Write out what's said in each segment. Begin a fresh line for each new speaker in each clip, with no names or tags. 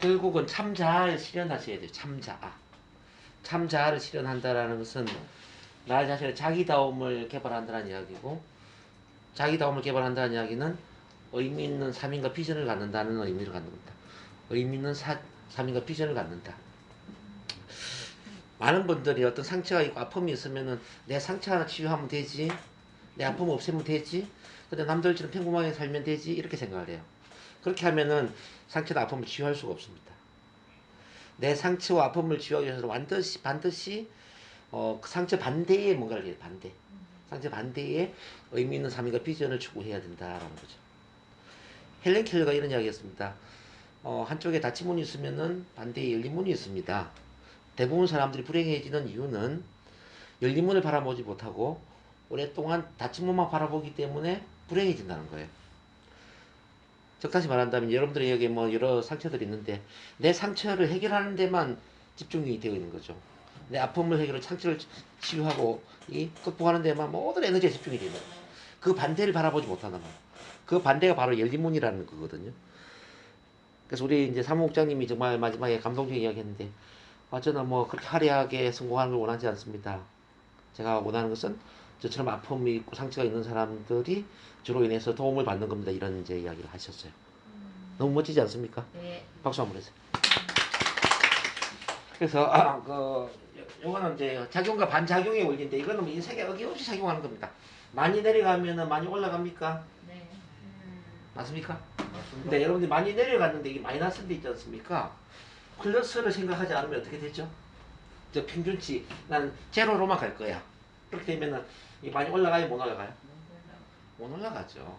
결국은 참자아를 실현하셔야 돼요. 참자아. 참자아를 실현한다라는 것은 나 자신의 자기다움을 개발한다는 이야기고, 자기다움을 개발한다는 이야기는 의미 있는 삶인과 비전을 갖는다는 의미를 갖는 겁니다. 의미 있는 삶인과 비전을 갖는다. 많은 분들이 어떤 상처가 있고 아픔이 있으면은 내 상처 하나 치유하면 되지, 내 아픔 없애면 되지, 근데 남들처럼 평범하게 살면 되지, 이렇게 생각을 해요. 그렇게 하면은 상처나 아픔을 치유할 수가 없습니다. 내 상처와 아픔을 치유하기 위해서 반드시 그 상처 반대에 뭔가를 해야 돼. 반대. 상처 반대에 의미 있는 삶과 비전을 추구해야 된다라는 거죠. 헬렌 켈러가 이런 이야기했습니다. 한쪽에 닫힌 문이 있으면은 반대에 열린 문이 있습니다. 대부분 사람들이 불행해지는 이유는 열린 문을 바라보지 못하고 오랫동안 닫힌 문만 바라보기 때문에 불행해진다는 거예요. 적다시 말한다면 여러분들이 여기 뭐 여러 상처들이 있는데 내 상처를 해결하는 데만 집중이 되어 있는 거죠. 내 아픔을 해결하고 상처를 치유하고 극복하는 데만 모든 에너지가 집중이 되는 거예요. 그 반대를 바라보지 못한단 말이에요. 그 반대가 바로 열린 문이라는 거거든요. 그래서 우리 이제 사무국장님이 정말 마지막에 감동적인 이야기 했는데, 저는 뭐 그렇게 화려하게 성공하는 걸 원하지 않습니다. 제가 원하는 것은 저처럼 아픔이 있고 상처가 있는 사람들이 저로 인해서 도움을 받는 겁니다. 이런 이제 이야기를 하셨어요. 너무 멋지지 않습니까?
네.
박수 한번 해주세요. 그래서 요거는 이제 작용과 반작용의 원리인데, 이거는 뭐 인생에 어김없이 작용하는 겁니다. 많이 내려가면은 많이 올라갑니까?
네.
맞습니까? 근데 여러분들이 많이 내려갔는데 이게 마이너스인데 있지 않습니까? 플러스를 생각하지 않으면 어떻게 되죠? 저 평균치 난 제로로만 갈 거야. 그렇게 되면은 많이 올라가요, 못 올라가요? 못 올라가죠.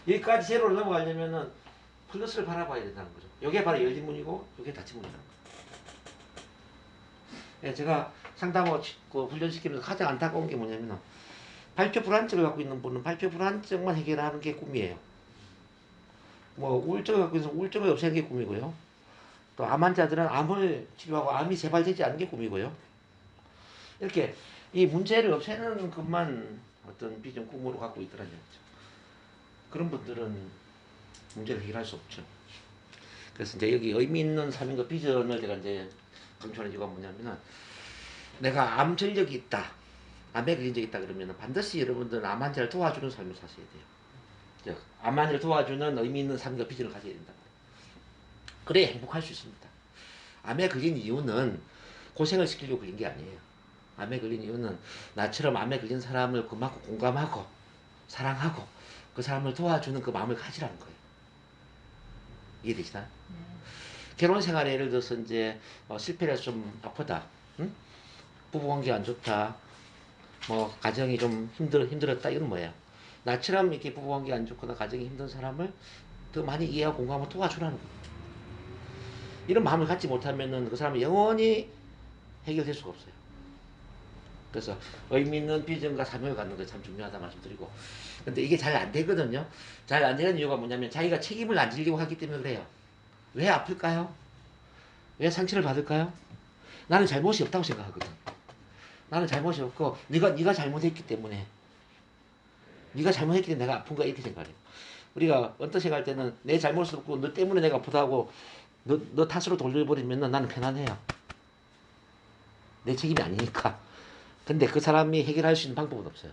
여기까지 제로로 넘어가려면은 플러스를 바라봐야 된다는 거죠. 이게 바로 열린 문이고 이게 닫힌 문이라는 거죠. 예, 제가 상담을 훈련시키면서 가장 안타까운 게 뭐냐면, 발표 불안증을 갖고 있는 분은 발표 불안증만 해결하는 게 꿈이에요. 뭐 우울증을 갖고 있는 우울증을 없애는 게 꿈이고요. 또 암 환자들은 암을 치료하고 암이 재발되지 않는 게 꿈이고요. 이렇게 이 문제를 없애는 것만 어떤 비전 꿈으로 갖고 있더라는 얘기죠. 그런 분들은 문제를 해결할 수 없죠. 그래서 이제 여기 의미 있는 삶인과 비전을 제가 이제 강조하는 이유가 뭐냐면은, 내가 암 전력이 있다, 암에 걸린 적이 있다 그러면은 반드시 여러분들은 암 환자를 도와주는 삶을 사셔야 돼요. 암 환자를 도와주는 의미 있는 삶과 비전을 가져야 된다. 그래야 행복할 수 있습니다. 암에 걸린 이유는 고생을 시키려고 걸린 게 아니에요. 암에 걸린 이유는 나처럼 암에 걸린 사람을 고맙고 공감하고 사랑하고 그 사람을 도와주는 그 마음을 가지라는 거예요. 이해되시나요? 결혼 생활에 예를 들어서 이제 실패를 해서 좀 아프다, 응? 부부관계 안 좋다, 뭐 가정이 좀 힘들었다, 이건 뭐예요? 나처럼 이렇게 부부관계 안 좋거나 가정이 힘든 사람을 더 많이 이해하고 공감하고 도와주라는 거예요. 이런 마음을 갖지 못하면은 그 사람은 영원히 해결될 수가 없어요. 그래서 의미 있는 비전과 사명을 갖는 게 참 중요하다 말씀드리고, 근데 이게 잘 안 되거든요. 잘 안 되는 이유가 뭐냐면 자기가 책임을 안 지려고 하기 때문에 그래요. 왜 아플까요? 왜 상처를 받을까요? 나는 잘못이 없다고 생각하거든. 나는 잘못이 없고 네가 잘못했기 때문에, 네가 잘못했기 때문에 내가 아픈 거야, 이렇게 생각해요. 우리가 어떤 생각할 때는 내 잘못이 없고 너 때문에 내가 아프다고 너 탓으로 돌려버리면 나는 편안해요. 내 책임이 아니니까. 근데 그 사람이 해결할 수 있는 방법은 없어요.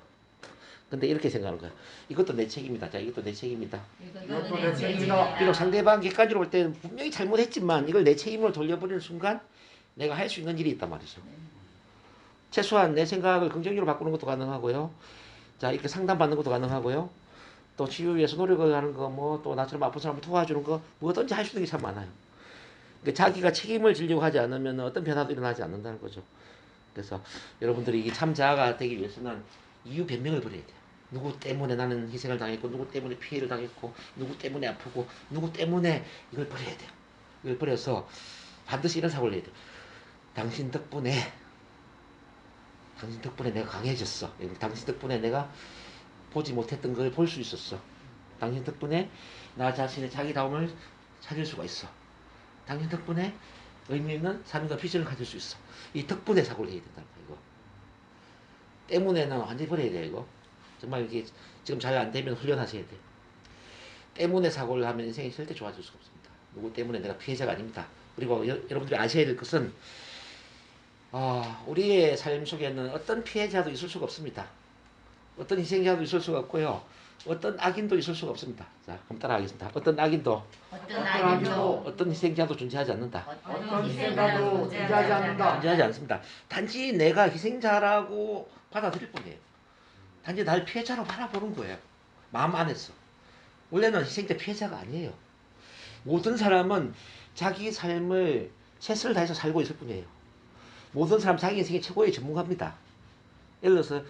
근데 이렇게 생각하는 거야. 이것도 내 책임이다. 자, 이것도 내 책임이다.
이것도 내 책임이다.
비록 상대방 객관적으로 볼 때는 분명히 잘못했지만 이걸 내 책임으로 돌려버리는 순간 내가 할 수 있는 일이 있단 말이죠. 최소한 내 생각을 긍정적으로 바꾸는 것도 가능하고요. 자, 이렇게 상담받는 것도 가능하고요. 또 치유 위해서 노력을 하는 거, 뭐 또 나처럼 아픈 사람을 도와주는 거, 뭐든지 할 수 있는 게 참 많아요. 그러니까 자기가 책임을 지려고 하지 않으면 어떤 변화도 일어나지 않는다는 거죠. 그래서 여러분들이 이게 참 자아가 되기 위해서는 이유 변명을 버려야 돼요. 누구 때문에 나는 희생을 당했고, 누구 때문에 피해를 당했고, 누구 때문에 아프고, 누구 때문에, 이걸 버려야 돼요. 이걸 버려서 반드시 이런 사고를 해야 돼요. 당신 덕분에 내가 강해졌어. 당신 덕분에 내가 보지 못했던 걸 볼 수 있었어. 당신 덕분에 나 자신의 자기다움을 찾을 수가 있어. 당신 덕분에 의미 있는 삶과 비전을 가질 수 있어. 이 덕분에 사고를 해야 된다는 거야, 이거. 때문에는 완전히 버려야 돼요, 이거. 정말 이게 지금 잘 안 되면 훈련하셔야 돼요. 때문에 사고를 하면 인생이 절대 좋아질 수가 없습니다. 누구 때문에 내가 피해자가 아닙니다. 그리고 여러분들이 아셔야 될 것은 우리의 삶 속에는 어떤 피해자도 있을 수가 없습니다. 어떤 희생자도 있을 수가 없고요. 어떤 악인도 있을 수가 없습니다. 자, 그럼 따라하겠습니다. 어떤 악인도, 어떤 희생자도 존재하지 않는다.
어떤 희생자도 존재하지 않는다.
존재하지 않습니다. 단지 내가 희생자라고 받아들일 뿐이에요. 단지 날 피해자로 바라보는 거예요. 마음 안에서. 원래는 희생자 피해자가 아니에요. 모든 사람은 자기 삶을 최선을 다해서 살고 있을 뿐이에요. 모든 사람 자기 인생의 최고의 전문가입니다. 예를 들어서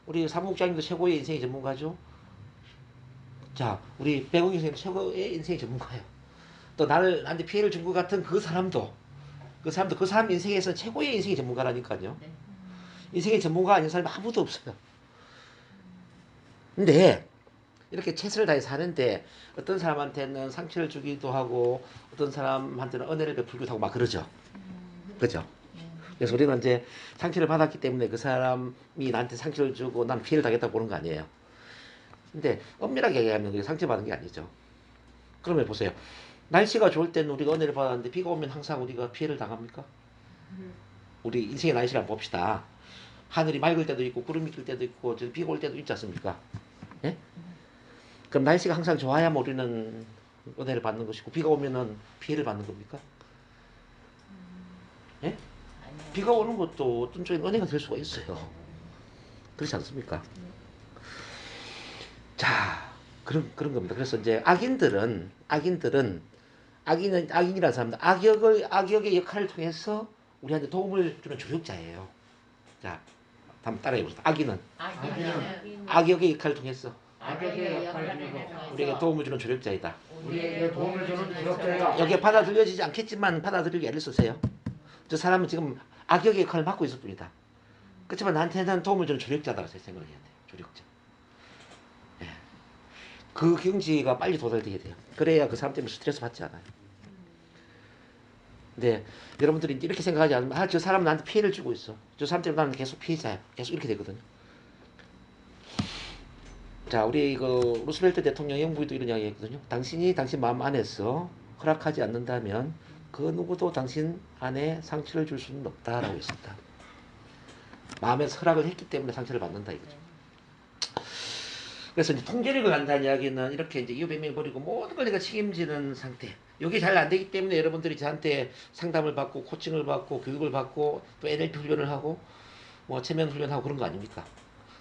우리 사무국장님도 최고의 인생의 전문가죠. 자, 우리 백옥 선생님도 최고의 인생의 전문가예요. 또 나한테 피해를 준 것 같은 그 사람도 그 사람 인생에서 최고의 인생의 전문가라니까요. 인생의 전문가 아닌 사람이 아무도 없어요. 근데 이렇게 최선을 다해 사는데 어떤 사람한테는 상처를 주기도 하고 어떤 사람한테는 은혜를 베풀기도 하고 막 그러죠. 그죠? 그래서 우리는 이제 상처를 받았기 때문에 그 사람이 나한테 상처를 주고 난 피해를 당했다고 보는 거 아니에요. 근데 엄밀하게 얘기하면 그게 상처받은 게 아니죠. 그러면 보세요. 날씨가 좋을 때는 우리가 은혜를 받았는데 비가 오면 항상 우리가 피해를 당합니까? 우리 인생의 날씨를 한번 봅시다. 하늘이 맑을 때도 있고 구름이 낄 때도 있고 비가 올 때도 있지 않습니까? 예? 그럼 날씨가 항상 좋아야만 우리는 은혜를 받는 것이고 비가 오면은 피해를 받는 겁니까? 예? 비가 오는 것도 어떤 쪽에 은혜가 될 수가 있어요. 그렇지 않습니까? 자, 그런 겁니다. 그래서 이제 악인이라는 사람들, 악역의 역할을 통해서 우리한테 도움을 주는 조력자예요. 자, 한번 따라해 보세요. 악인은 악역의 역할을 통해서 우리에게 도움을 주는 조력자이다.
우리에게 도움을 주는 조력자이다.
여기에 받아들여지지 않겠지만 받아들이기 애를 쓰세요. 저 사람은 지금 악역의 역할을 맡고 있을 뿐이다. 그렇지만 나한테는 도움을 주는 조력자다라고 생각을 해야 돼요. 조력자. 예. 그 경지가 빨리 도달되게 돼요. 그래야 그 사람 때문에 스트레스 받지 않아요. 근데 여러분들이 이렇게 생각하지 않으면 저 사람은 나한테 피해를 주고 있어. 저 사람 때문에 나는 계속 피해자야. 계속 이렇게 되거든요. 자, 우리 그 루스벨트 대통령 영부인도 이런 이야기 했거든요. 당신이 당신 마음 안에서 허락하지 않는다면 그 누구도 당신 안에 상처를 줄 수는 없다라고 했습니다. 마음에서 허락을 했기 때문에 상처를 받는다 이거죠. 그래서 이제 통제력을 한다는 이야기는 이렇게 이제 이유배명해버리고 모든 걸 내가 책임지는 상태. 이게 잘 안 되기 때문에 여러분들이 저한테 상담을 받고 코칭을 받고 교육을 받고 또 NLP 훈련을 하고 뭐 체면 훈련하고 그런 거 아닙니까?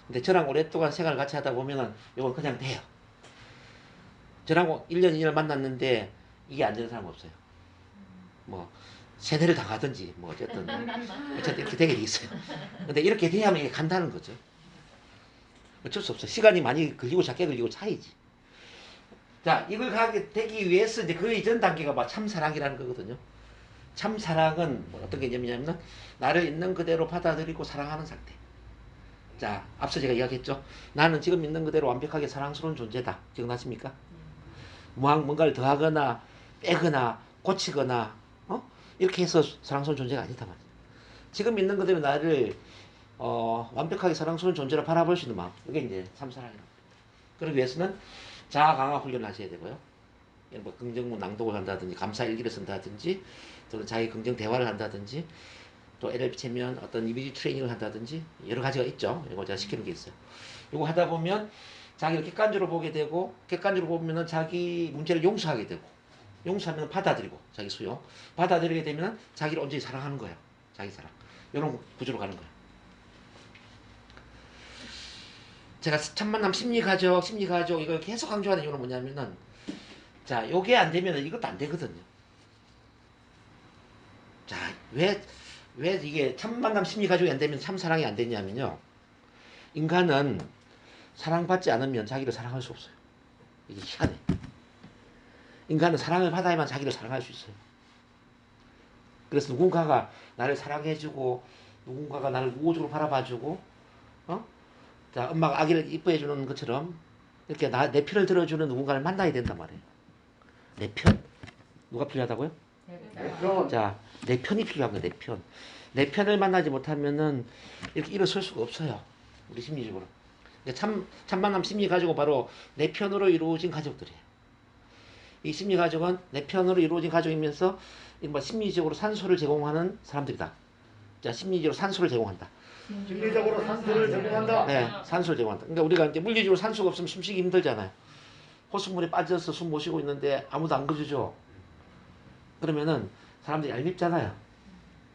근데 저랑 오랫동안 생활을 같이 하다 보면은 이건 그냥 돼요. 저랑 1년, 2년 만났는데 이게 안 되는 사람은 없어요. 뭐 세뇌를 당하든지 뭐 어쨌든 이렇게 되게 돼 있어요. 근데 이렇게 돼야만 이게 간다는 거죠. 어쩔 수 없어. 시간이 많이 걸리고 작게 걸리고 차이지. 자, 이걸 가게 되기 위해서 이제 그 이전 단계가 막 참사랑이라는 거거든요. 참사랑은 뭐 어떤 개념이냐면 나를 있는 그대로 받아들이고 사랑하는 상태. 자, 앞서 제가 이야기했죠. 나는 지금 있는 그대로 완벽하게 사랑스러운 존재다. 기억나십니까? 뭔가를 더하거나 빼거나 고치거나 이렇게 해서 사랑스러운 존재가 아니다 말이야. 지금 있는 그대로 나를 완벽하게 사랑스러운 존재로 바라볼 수 있는 마음. 이게 이제 참사랑이라고 합니다. 그러기 위해서는 자아 강화 훈련을 하셔야 되고요. 뭐 긍정문 낭독을 한다든지 감사 일기를 쓴다든지 또는 자기 긍정 대화를 한다든지 또 NLP 체면 어떤 이미지 트레이닝을 한다든지 여러 가지가 있죠. 이거 제가 시키는 게 있어요. 이거 하다 보면 자기를 객관적으로 보게 되고 객관적으로 보면은 자기 문제를 용서하게 되고 용서하면 받아들이고 자기 수용 받아들이게 되면 자기를 온전히 사랑하는 거예요. 자기 사랑. 이런 구조로 가는 거예요. 제가 천만남 심리가족 이걸 계속 강조하는 이유는 뭐냐면은 자, 요게 안 되면 이것도 안 되거든요. 자, 왜 이게 천만남 심리가족이 안 되면 참사랑이 안 되냐면요. 인간은 사랑받지 않으면 자기를 사랑할 수 없어요. 이게 희한해. 인간은 사랑을 받아야만 자기를 사랑할 수 있어요. 그래서 누군가가 나를 사랑해주고 누군가가 나를 우호적으로 바라봐주고 자, 엄마가 아기를 이뻐해주는 것처럼 이렇게 내 편을 들어주는 누군가를 만나야 된단 말이에요. 내 편? 누가 필요하다고요?
내 편.
자, 내 편이 필요한 거예요. 내 편. 내 편을 만나지 못하면은 이렇게 일어설 수가 없어요. 우리 심리적으로. 참만남 심리 가지고 바로 내 편으로 이루어진 가족들이에요. 이 심리 가족은 내 편으로 이루어진 가족이면서 뭐 심리적으로 산소를 제공하는 사람들이다. 자, 심리적으로 산소를 제공한다.
심리적으로 산소를 제공한다.
네, 산소를 제공한다. 그러니까 우리가 이제 물리적으로 산소가 없으면 숨쉬기 힘들잖아요. 호수물에 빠져서 숨 못 쉬고 있는데 아무도 안 거주죠. 그러면은 사람들이 얄밉잖아요.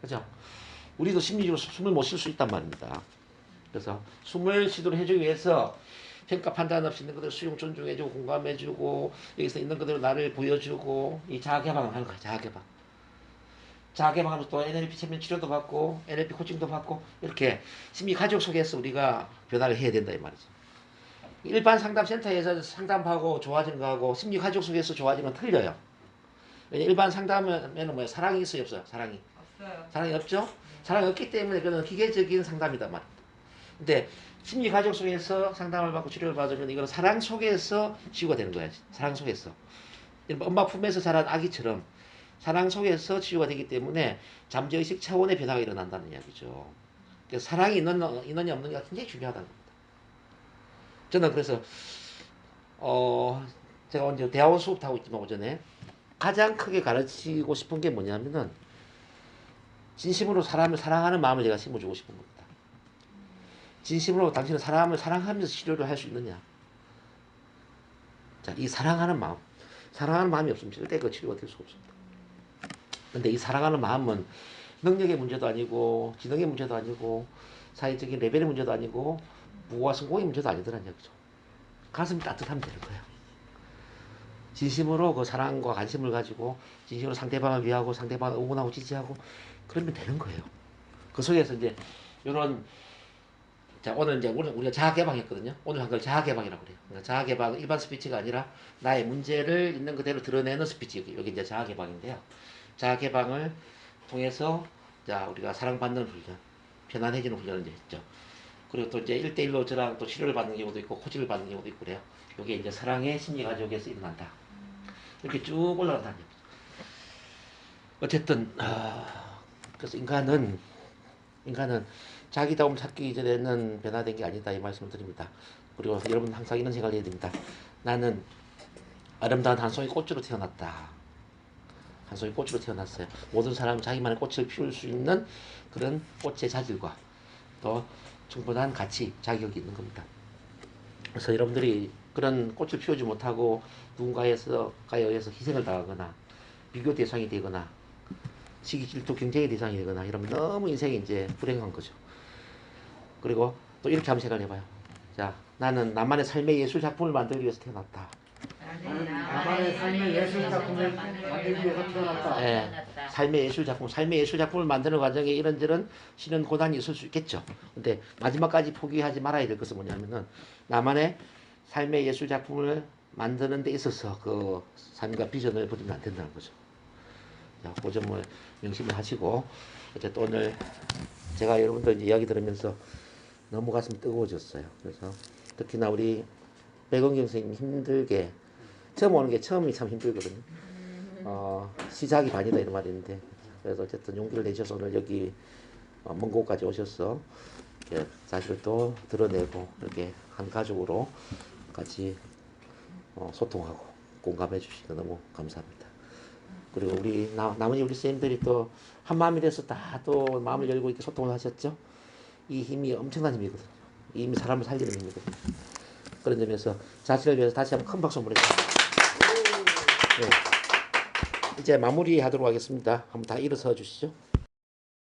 그죠? 우리도 심리적으로 숨을 못 쉴 수 있단 말입니다. 그래서 숨을 쉬도록 해주기 위해서 평가 판단 없이 있는 그대로 수용 존중해주고 공감해주고 여기서 있는 그대로 나를 보여주고 이 자아개방을 하는 거야. 자아개방. 자아개방하면서 또 NLP 체면 치료도 받고 NLP 코칭도 받고 이렇게 심리 가족 속에서 우리가 변화를 해야 된다 이 말이죠. 일반 상담센터에서 상담하고 좋아지는 거하고 심리 가족 속에서 좋아지는 건 틀려요. 일반 상담에는 뭐예요? 사랑이 있어요, 없어요? 사랑이.
없어요.
사랑이 없죠? 사랑이 없기 때문에 그는 기계적인 상담이단 말입니다. 근데 심리 가족 속에서 상담을 받고 치료를 받으면 이거는 사랑 속에서 치유가 되는 거야. 사랑 속에서. 엄마 품에서 자란 아기처럼 사랑 속에서 치유가 되기 때문에 잠재의식 차원의 변화가 일어난다는 이야기죠. 그래서 사랑이 있느냐 없느냐가 굉장히 중요하다는 겁니다. 저는 그래서 제가 오늘 대학원 수업도 하고 있지만 오전에 가장 크게 가르치고 싶은 게 뭐냐면은 진심으로 사람을 사랑하는 마음을 제가 심어주고 싶은 겁니다. 진심으로 당신은 사람을 사랑하면서 치료를 할 수 있느냐. 자, 이 사랑하는 마음이 없으면 절대 그 치료가 될 수가 없습니다. 근데 이 사랑하는 마음은 능력의 문제도 아니고 지능의 문제도 아니고 사회적인 레벨의 문제도 아니고 부와 성공의 문제도 아니더란 얘기죠. 가슴이 따뜻하면 되는 거예요. 진심으로 그 사랑과 관심을 가지고 진심으로 상대방을 위하고 상대방을 응원하고 지지하고 그러면 되는 거예요. 그 속에서 이제 이런 자 오늘 이제 우리가 자아 개방했거든요. 오늘 한 걸 자아 개방이라고 그래요. 그러니까 자아 개방 일반 스피치가 아니라 나의 문제를 있는 그대로 드러내는 스피치 여기 이제 자아 개방인데요. 자아 개방을 통해서 자 우리가 사랑받는 훈련, 편안해지는 훈련을 이제 했죠. 그리고 또 이제 1대1로 저랑 또 치료를 받는 경우도 있고 코치를 받는 경우도 있고 그래요. 이게 이제 사랑의 심리 가족에서 일어난다. 이렇게 쭉 올라간다는 얘기죠. 어쨌든 그래서 인간은 자기다움 찾기 이전에는 변화된 게 아니다 이 말씀을 드립니다. 그리고 여러분 항상 이런 생각을 해야 됩니다. 나는 아름다운 한 송이 꽃으로 태어났다. 한 송이 꽃으로 태어났어요. 모든 사람은 자기만의 꽃을 피울 수 있는 그런 꽃의 자질과 또 충분한 가치, 자격이 있는 겁니다. 그래서 여러분들이 그런 꽃을 피우지 못하고 누군가에 의해서 희생을 당하거나 비교 대상이 되거나 시기 질투 경쟁의 대상이 되거나 이러면 너무 인생이 이제 불행한 거죠. 그리고 또 이렇게 한번 생각을 해봐요. 자, 나는 나만의 삶의 예술 작품을 만들기 위해서 태어났다.
나만의 삶의 예술 작품을 만들기 위해서 태어났다.
네, 삶의 예술 작품을 만드는 과정에 이런저런 시련 고난이 있을 수 있겠죠. 근데 마지막까지 포기하지 말아야 될 것은 뭐냐면은 나만의 삶의 예술 작품을 만드는 데 있어서 그 삶과 비전을 버리면 안 된다는 거죠. 자, 그 점을 명심을 하시고 어쨌든 오늘 제가 여러분들 이야기 들으면서 너무 가슴이 뜨거워졌어요. 그래서 특히나 우리 백은경 선생님 힘들게 처음 오는 게 처음이 참 힘들거든요. 시작이 반이다 이런 말이 있는데 그래서 어쨌든 용기를 내셔서 오늘 여기 먼 곳까지 오셔서 이렇게 사실을 또 드러내고 이렇게 한 가족으로 같이 소통하고 공감해 주시니 너무 감사합니다. 그리고 우리 나머지 우리 쌤들이 또 한 마음이 돼서 다 또 마음을 열고 이렇게 소통을 하셨죠. 이 힘이 엄청난 힘이거든요. 이 힘이 사람을 살리는 힘이거든요. 그런 점에서 자신을 위해서 다시 한번 큰 박수 보내주세요. 네. 이제 마무리하도록 하겠습니다. 한번 다 일어서 주시죠.